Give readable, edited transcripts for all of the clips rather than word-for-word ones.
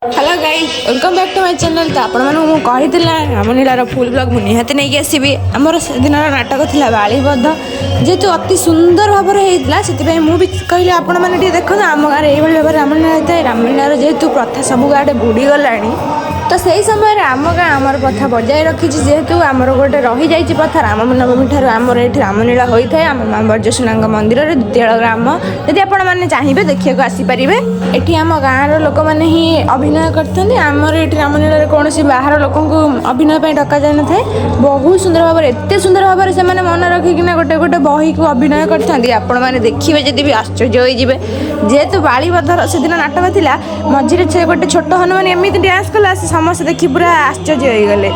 Hello guys welcome back to my channel. तो आपण मानू मु कहितला रामलीलार फुल ब्लॉग मु निहाती नहीं आसीबी। हमर से दिन नाटक थिला बालीबद्ध जेतु अति सुंदर भाव में होइतला सेति मु भी कहले आपण माने देखो आम गाँव ये भाव रामलीला होता है। रामलीलार जेहेतु प्रथा सब गाँव बुड़ी गलानी तो सही समय आम गाँ आमर प्रथा बजाय रखी जेहेतु आमर गोटे रही जाइए प्रथा रामनवमी ठार आमर ये रामलीला होता है। आम माँ बज्रशुना मंदिर द्वितीय ग्राम यदि आपण मैंने चाहिए देखा आसीपारे ये आम गाँव लोक मैंने ही अभिनय करते आमर ये रामलीला कौन बाहर लोक अभिनय डक जाए न था। बहुत सुंदर भाव एत सुंदर भाव से मन रखिकिना गोटे गोटे बही को अभिनय करते आपण मैंने देखिए जब भी आश्चर्य होइजिबे। जेहेतु बालीबद्धर से दिन नाटक थिला मझिरे से गोटे छोट हनुमान एमती डांस कला समस्त देखी पूरा आश्चर्य हो गले।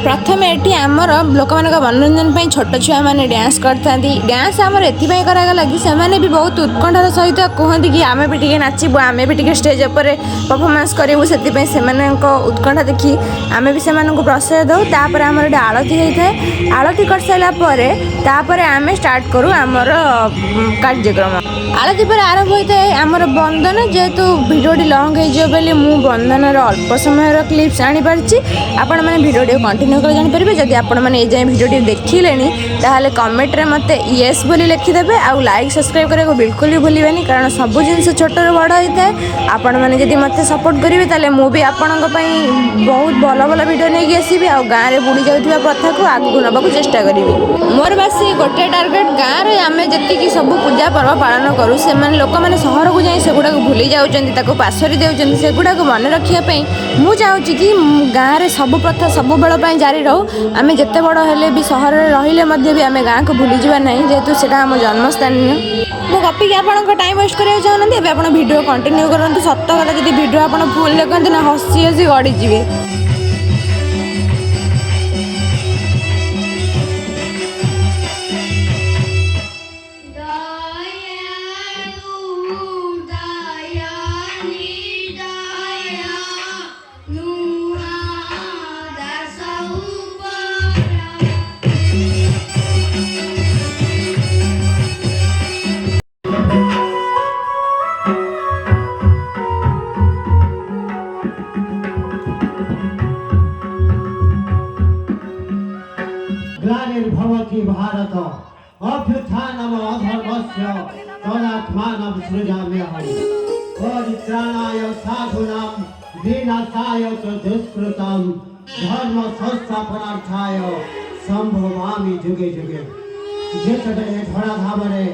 प्रथम ये आमर लोक मान मनोरंजन पर छोट छुआ मैंने डांस करते डांस आमर एपाई करागला कि से भी बहुत उत्कंठार सहित कहते कि आम भी टे नाचबू आम भी टे स्टेज पर परफॉर्मेंस करूँ से उत्कंठा देखी आम भी से प्रश्रय दौ। तापर आमर ये आलती होता है। आलती कर सारापर आम स्टार्ट करूँ आमर कार्यक्रम। आलती पर आरंभ होता है आमर बंदन। जेहेतु भिडियोटी लंग हो मु बंदनर अल्प समय क्लिप्स आनीपारी आपण मैंने भिडियोटी कंटिन्यू कर जापर। जदि आपण मैंने ये भिडियोटी देखिले ताहले कमेंट रे मते येस बोली लिखिदेवे आउ लाइक सब्सक्राइब करने को बिल्कुल भी भूलिबेनी कारण सब जिन छोट बड़ होता है। आपण मैंने जदि मते सपोर्ट करेंगे ताहले मु भी आपणक बहुत भल भल भिडियो नहीं आसबि आ गाँव में बुड़ी जाऊा प्रथा को आगू नबाक चेष्टा करी। मोर बास गोटे टार्गेट गाँव में आम जी सब पूजा पर्व पालन करूँ से लोक मैंने सहर को जाए सेगुड़ा भूली जाऊँ पासरी देउछन्ति सेगुड़ा मन रखापी मु चाहूँगी कि गाँव में सब प्रथा सब बेल जारी रहू। आम जिते बड़ हेले भी सहर रहिले भी आम गाँव को भूली जावा ना जेहेतु से आम जन्मस्थान मु गपिक आप टाइम वेस्ट कराया चाहूना आप भिडियो कंटिन्यू करूँ। सत कथा जब भिडियो आप फुल देखते ना हसी हसी गड़ीजी। ग्लानिर्भवति भारत अभ्युत्थानम् अधर्मस्य तदात्मानं सृजाम्यहम् परित्राणाय साधूनां विनाशाय च दुष्कृतं धर्म संस्थापनार्थाय संभवामि जुगे जुगे। जेतबेले धरा धामरे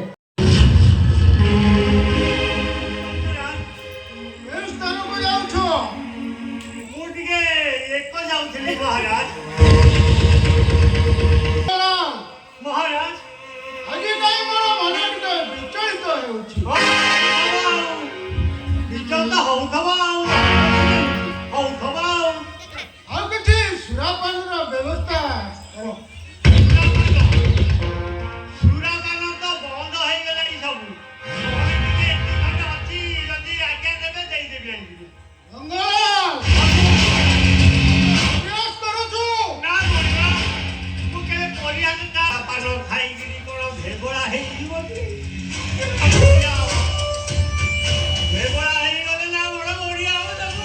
महाराज ଆଜି କାଇଁ ମୋର ମନ ଟିକେ ବିଚଳିତ ହେଉଛି। ବିଚଳିତ ହଉଥିବ ଆଉ କିଛି ସୁରାପାନର ବ୍ୟବସ୍ଥା କର। ସୁରାପାନ ତ ବନ୍ଦ ହେଇଗଲାଣି ସବୁ। ଅଛି ଯଦି ଆଜ୍ଞା ଦେବେ ଦେଇଦେବି ଆଣିକି। ମଙ୍ଗଳ ପ୍ରୟାସ କରୁଛୁ ନା ମୁଁ କେବେ ପରିହାସ ତା ପାନ ଖାଇକିରି କଣ ଭେବଳା ହେଇଯିବ କି? ଭେବଳା ହେଇଗଲେ ନା ବଡ଼ ବଢ଼ିଆ ହବ ତାକୁ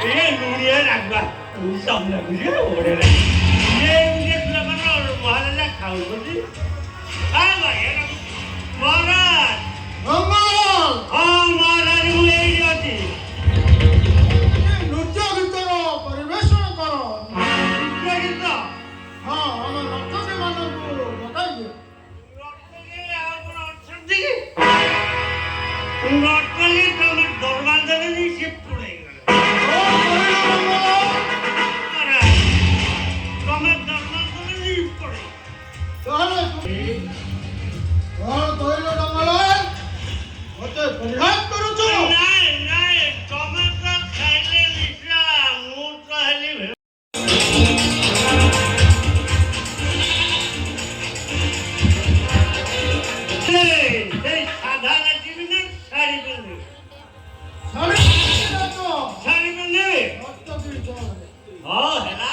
ये दुनिया राखबा सब लागुଛି ओडे रे ये मुझे लबन महाराजा खाऊ बोली आ भाई महाराज ମଙ୍ଗଳ हाँ महाराज ମୁଁ ଏଇଠି ଅଛି ନୃତ୍ୟ ଗୀତର ପରିବେଷଣ କର ନୃତ୍ୟ ଗୀତ ହଁ ଆମ ନର୍ତ୍ତକୀ ମାନଙ୍କୁ ଡକାଇଦିଅ ନର୍ତ୍ତକୀ ଆଉ କଣ ଅଛନ୍ତି କି ନର୍ତ୍ତକୀ ତମେ ଦରବାର ଦେଲେନି ସେ ପୁଡ଼େଇଗଲେ ତମେ ଦରବାର ଦେଲେନି ପୁଡ଼େଇ ତାହେଲେ କଣ କହିଲ ମଙ୍ଗଳ ମତେ ପରିହାସ କରୁଛ ନାଇଁ ନାଇଁ ତମେ ତ ଖାଇଲେ ନିଶା ମୁଁ ତ ହେଲି ସେଇ ସାଧା ନାଚିବି ନା ଶାଢ଼ୀ ପିନ୍ଧିବି ଶାଢ଼ୀ ପିନ୍ଧିବି ହଁ ହେଲା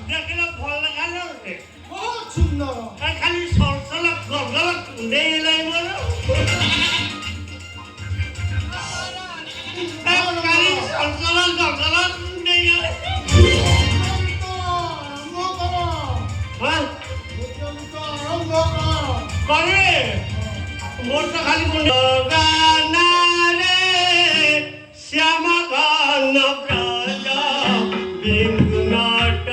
ଦେଖିଲ ଭଲ ଖାଲି ଗୋଟେ ଖାଲି ସରସଲ ଗରଗର କୁଣ୍ଡେଇ ହେଲାଣି ମୋର ଖାଲି ସରସଲ ଗରଗର କୁଣ୍ଡେଇ ଗଲେ ହଁ କରିବେ ମୋର ତ ଖାଲି ଗାନାରେ ଶ୍ୟାମ ଘନ ବ୍ରଜ ବିନ୍ଦୁ ନାଟ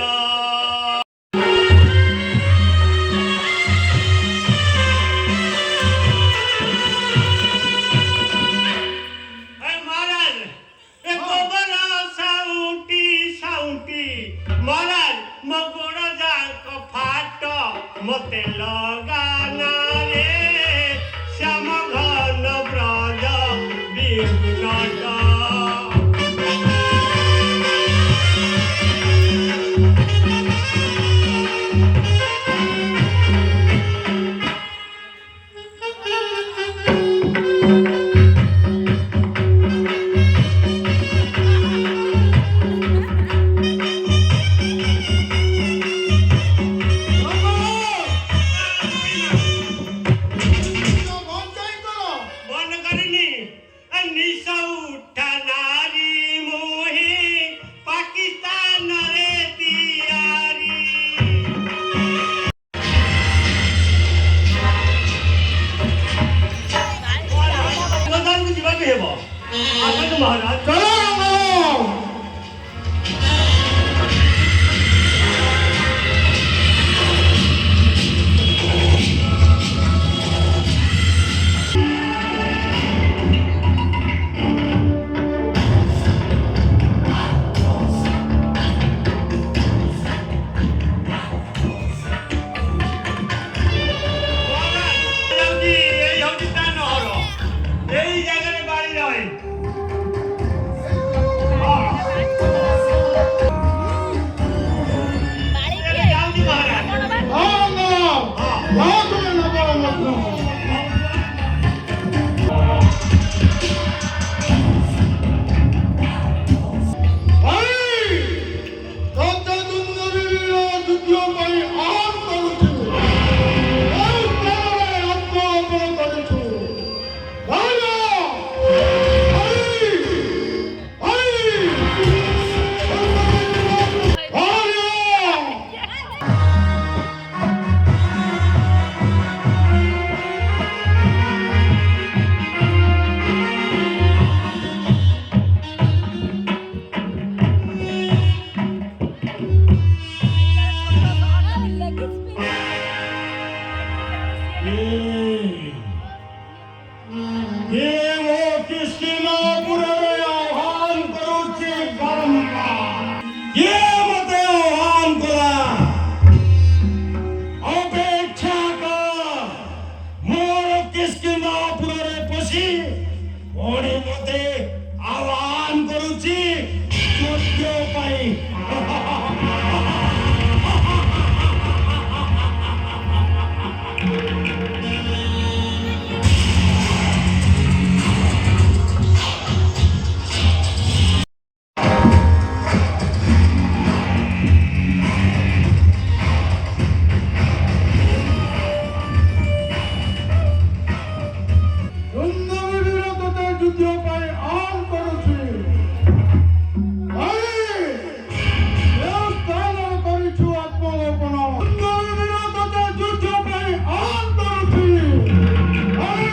महाराज ए गोबर साउटी साउटी महाराज मो गोड़ जाक फाट मते लगाना रे श्याम घन ब्रज बिंदु नाट बंद करिनी निशा उठा नारी मोहे पाकिस्तान रे तियारी प्रधान को जीवा के हेबो आपन महाराज ଆସି ପୁଣି ମୋତେ ଆହ୍ୱାନ କରୁଛି ଯୁଦ୍ଧ ପାଇଁ। ସୁନ୍ଦରୀର ତୋତେ ଯୁଦ୍ଧ ପାଇଁ ଆହ୍ୱାନ କରୁଛି। ଭାଇ, ଏ ସ୍ଥାନରେ କରିଛୁ ଆତ୍ମଗୋପନ। ସୁନ୍ଦରୀର ତୋତେ ଯୁଦ୍ଧ ପାଇଁ ଆହ୍ୱାନ କରୁଛି। ଭାଇ,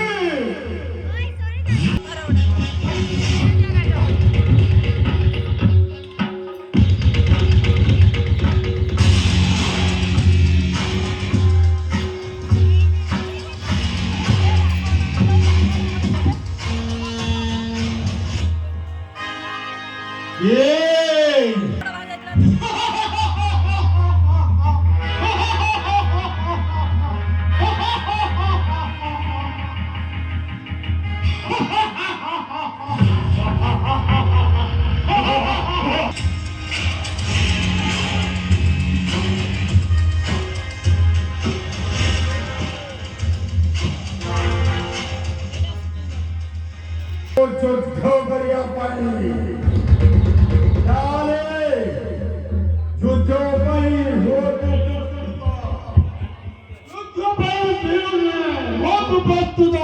ଯୁଦ୍ଧ କରିବା ପାଇଁ ତାହେଲେ ଯୁଦ୍ଧ ପାଇଁ ଯୁଦ୍ଧ ପାଇଁ ବହୁତ ପ୍ରସ୍ତୁତ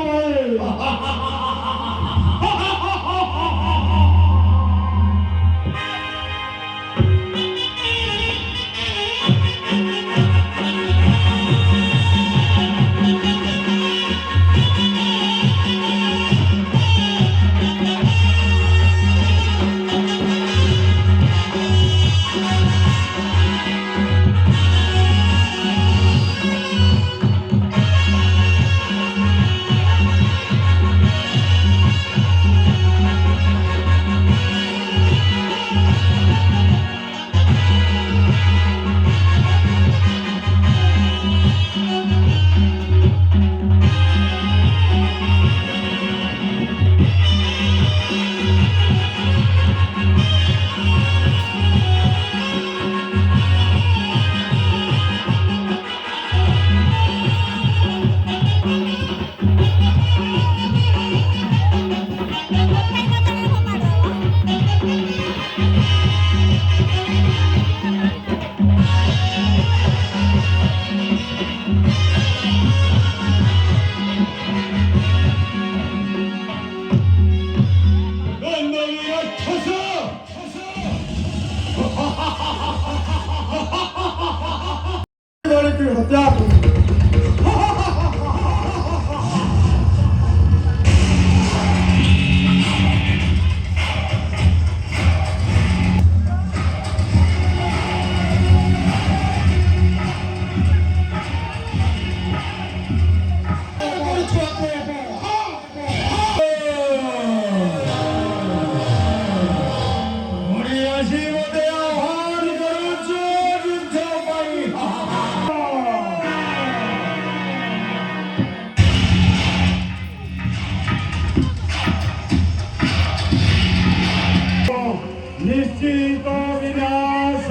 ନିଶ୍ଚିତ ବିନାଶ।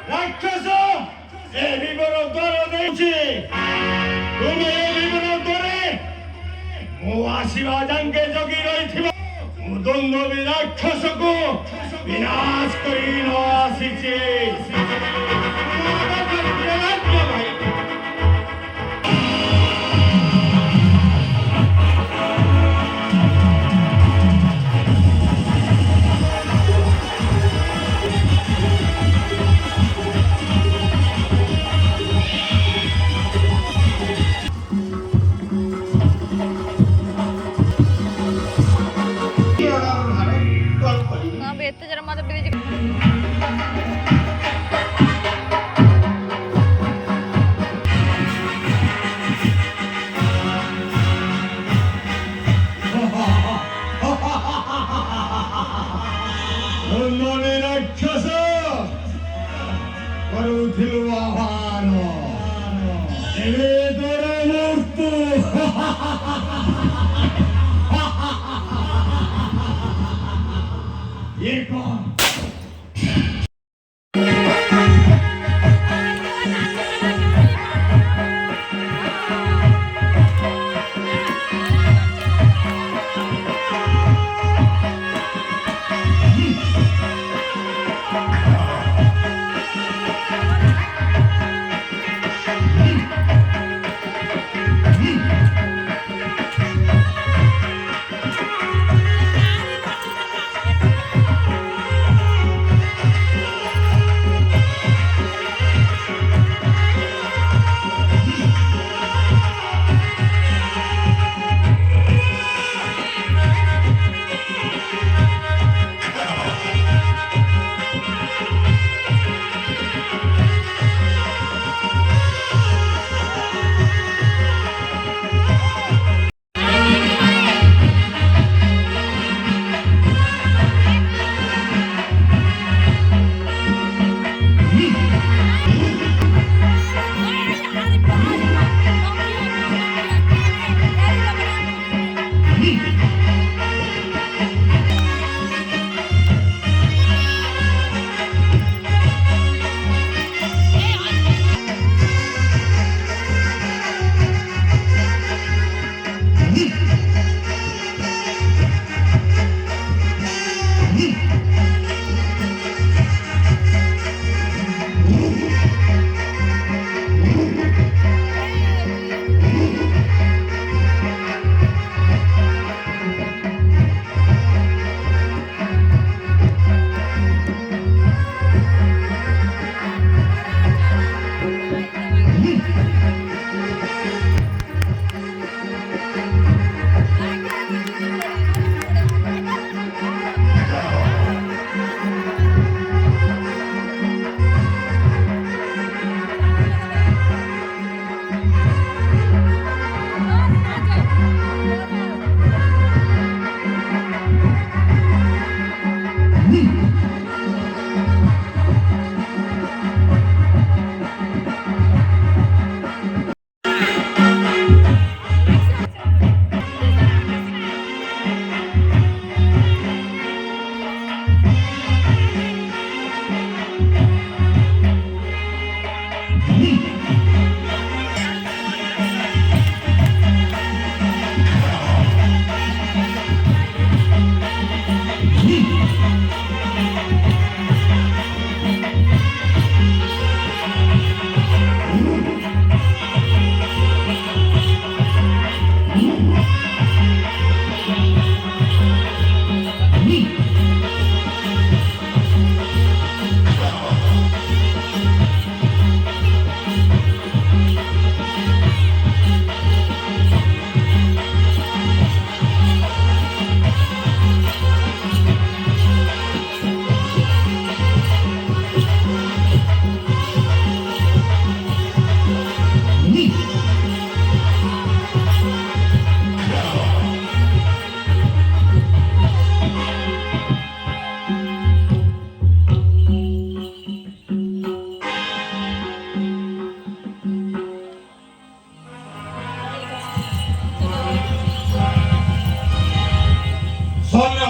ରାକ୍ଷସ ଏ ବିବରଦ୍ୱାର ଦେଉଛି ତୁମେ ଏ ବିବରଦ୍ୱାରେ ମୁଁ ଆସିବା ଯାଙ୍କେ ଜଗି ରହିଥିବା ମୁଁ ଦ୍ୱନ୍ଦ୍ୱ ରାକ୍ଷସକୁ ବିନାଶ କରି ନ ଆସିଛି। ଏତେ ଜୋର ମଦ ପିଇ ଦେଇଛି। ନନେ ରାକ୍ଷସ କରୁଥିଲୁ ଆହ୍ୱାନ ଏବେ ତୋର ମୃତ୍ୟୁ ଇଏ କଣ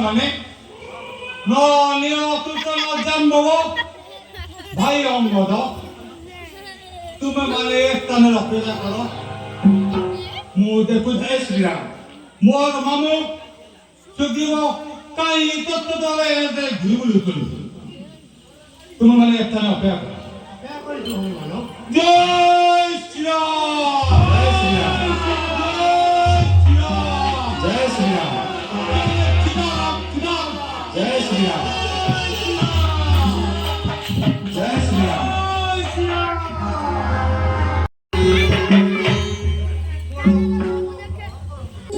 ମାନେ ନିୟତୁତନ ଜାମ୍ବବ ଭାଇ ଅଙ୍ଗଦ ତୁମେ ମାନେ ଏ ସ୍ଥାନରେ ଅପେକ୍ଷା କର ମୁଁ ଦେଖୁ ଜୟ ଶ୍ରୀରାମ ମୋର ମାମୁ ସୁଗ୍ରୀବ କାହିଁ ତତ୍ତ୍ୱ ଦ୍ୱାରା ଘୁରୁବୁଲୁ ତୁମେ ମାନେ ଏ ସ୍ଥାନରେ ଅପେକ୍ଷା କର ଜୟ ଶ୍ରୀରାମ ଜୟ ଶ୍ରୀରାମ जय श्री राम जय श्री राम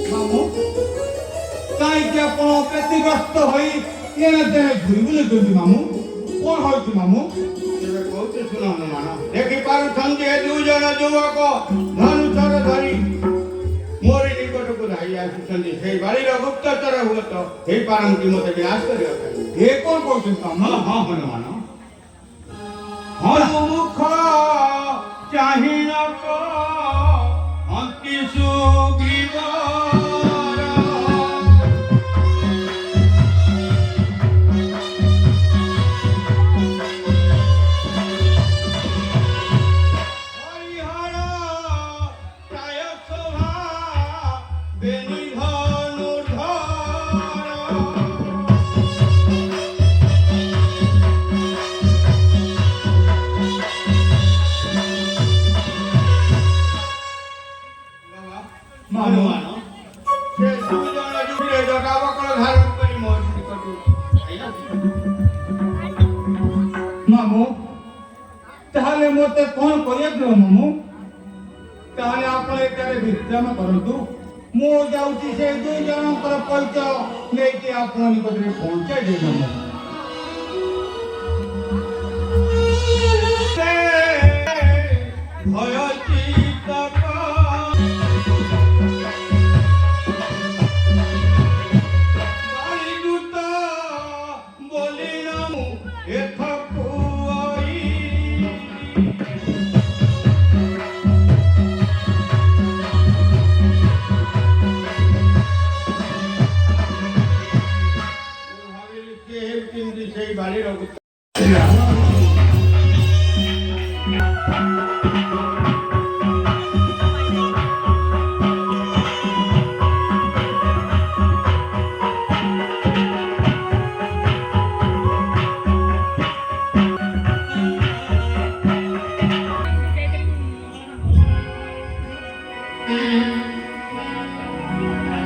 मामू कहीं क्या व्यतिग्रस्त हुई ଏନା ତେଣେ ଘୁରି ବୁଲୁଛନ୍ତି ମାମୁଁ କ'ଣ ହଉଛି ମାମୁଁ ଏବେ କହୁଛି ଶୁଣ ହନୁମାନ ଦେଖିପାରୁଛନ୍ତି ଏ ଦୁଇ ଜଣ ଯୁବକ ଧନୁଷର ଧରି ମୋରି ନିକଟକୁ ଧାଇ ଆସୁଛନ୍ତି ସେଇ ବାଡ଼ିର ଗୁପ୍ତଚର ହୁଏତ ହେଇପାରନ୍ତି ମୋତେ ବିନାଶ କରିବା ପାଇଁ ଏ କ'ଣ କହୁଛନ୍ତି ମାମୁଁ ହଁ ହନୁମାନ ହନୁମୁଖ ଚାହିଁନକ ଅନ୍ତି ସୁଗ୍ରୀବର হরিহর প্রায় শোভা ମାମୁଁ ସେ ଦୁଇ ଜଣ ଯୁଗରେ ଜଗାବକଳ ଧାରଣ କରି ମୋ ନିକଟକୁ ଧାଇ ଆସୁଛନ୍ତି। ମାମୁଁ ତାହେଲେ ମୋତେ କ'ଣ କରିବାକୁ ହେବ ମାମୁଁ ତାହେଲେ ଆପଣ ଏଠାରେ ବିଶ୍ରାମ କରନ୍ତୁ ମୁଁ ଯାଉଛି ସେ ଦୁଇ ଜଣଙ୍କର ପରିଚୟ ନେଇକି ଆପଣ ନିକଟରେ ପହଞ୍ଚାଇ ଦେବି ମାମୁଁ ଭୟ ଚିତ୍ତକ ବାଳିଦୂତ ବୋଲିଣ ମୁଁ ଏଥକୁ ଆଇ ଭାବିଲି ସେ କେମିତି ସେଇ ବାଡ଼ିର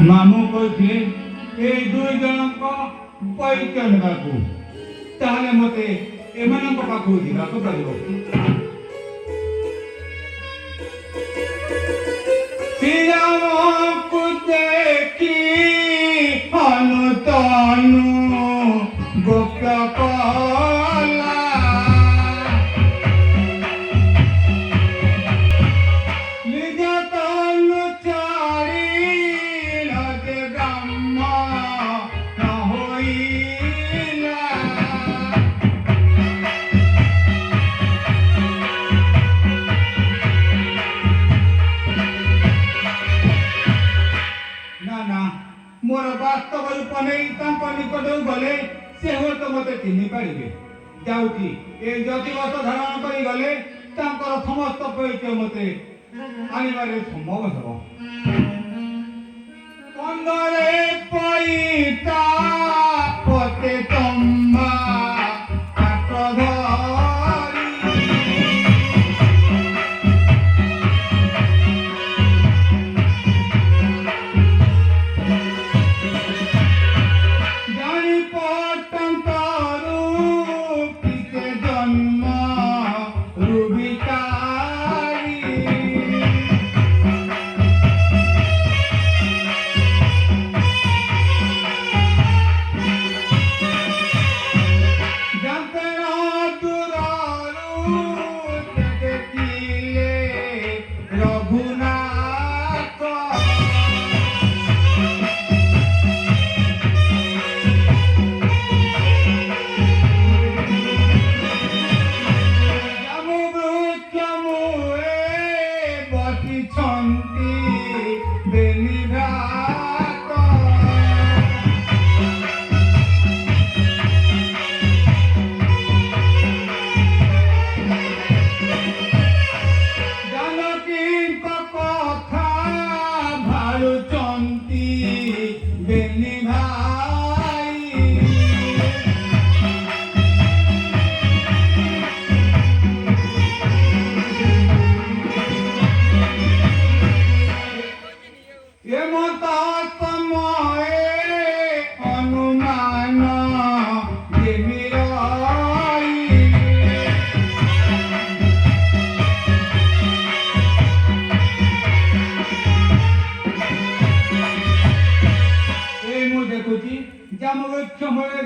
ମାମୁଁ କହିଥିଲେ ଏଇ ଦୁଇ ଜଣଙ୍କ ପରିଚୟ ନେବାକୁ ତାହେଲେ ମୋତେ ଏମାନଙ୍କ ପାଖକୁ ଯିବାକୁ ପଡ଼ିବ ଶ୍ରୀରାମକୁ ଦେଖି ଅନୁତନୁ ଗୋପ୍ତ କଲା ନିଜ ତନୁ ଛାଡ଼ି ଲଜେ ବ୍ରହ୍ମ ନ ହୋଇଲା ନା ନା ମୋର ବାସ୍ତବ ରୂପ ନେଇ ତାଙ୍କ ନିକଟକୁ ଗଲେ ସେ ହୁଏତ ମୋତେ ଚିହ୍ନି ପାରିବେ ଯାଉଛି ଏ ଜ୍ୟୋତିବସ୍ତ୍ର ଧାରଣ କରି ଗଲେ ତାଙ୍କର ସମସ୍ତ ପରିଚୟ ମୋତେ ଆଣିବାରେ ସମ୍ଭବ ହେବ ପନ୍ଦରେ ପଇତା ପତେ ତମ୍ବା କାଠ ଧରି ଜାଣି ପଟଙ୍କରୁ ପିତେ ଜନ୍ମ ରୁବିକାରୀ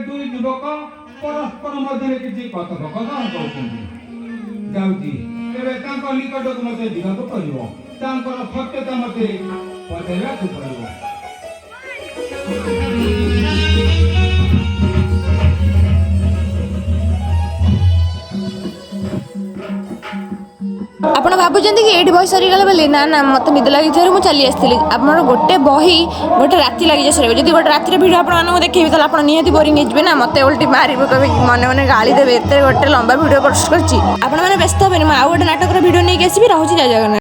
ଦୁଇ ଯୁବକ ପରସ୍ପର ମଧ୍ୟରେ କିଛି କଥୋପକଥନ କରୁଛନ୍ତି। ଯାଉଛି ତେବେ ତାଙ୍କ ନିକଟକୁ ମୋତେ ଯିବାକୁ ପଡ଼ିବ, ତାଙ୍କର ସତ୍ୟତା ମୋତେ ପଚାରିବାକୁ ପଡ଼ିବ। ଆପଣ ଭାବୁଛନ୍ତି କି ଏଇଠି ବହି ସରିଗଲା ବୋଲି? ନା ନା, ମୋତେ ନିଦ ଲାଗିଥିବାରୁ ମୁଁ ଚାଲି ଆସିଥିଲି। ଆମର ଗୋଟେ ବହି ଗୋଟେ ରାତି ଲାଗିଯାଏ ସରିବ। ଯଦି ଗୋଟେ ରାତିରେ ଭିଡ଼ିଓ ଆପଣମାନଙ୍କୁ ଦେଖେଇବି ତାହେଲେ ଆପଣ ନିହାତି ବୋରିଂ ହେଇଯିବେ ନା, ମୋତେ ଓଲଟି ମାରିବ, କହିବେ ମନେ ମନେ ଗାଳି ଦେବେ, ଏତେ ଗୋଟେ ଲମ୍ବା ଭିଡ଼ିଓ ପୋଷ୍ଟ କରିଛି। ଆପଣମାନେ ବ୍ୟସ୍ତ ହେବେନି, ମୁଁ ଆଉ ଗୋଟେ ନାଟକର ଭିଡ଼ିଓ ନେଇକି ଆସିବି। ରହୁଛି, ଜୟ ଜଗନ୍ନାଥ।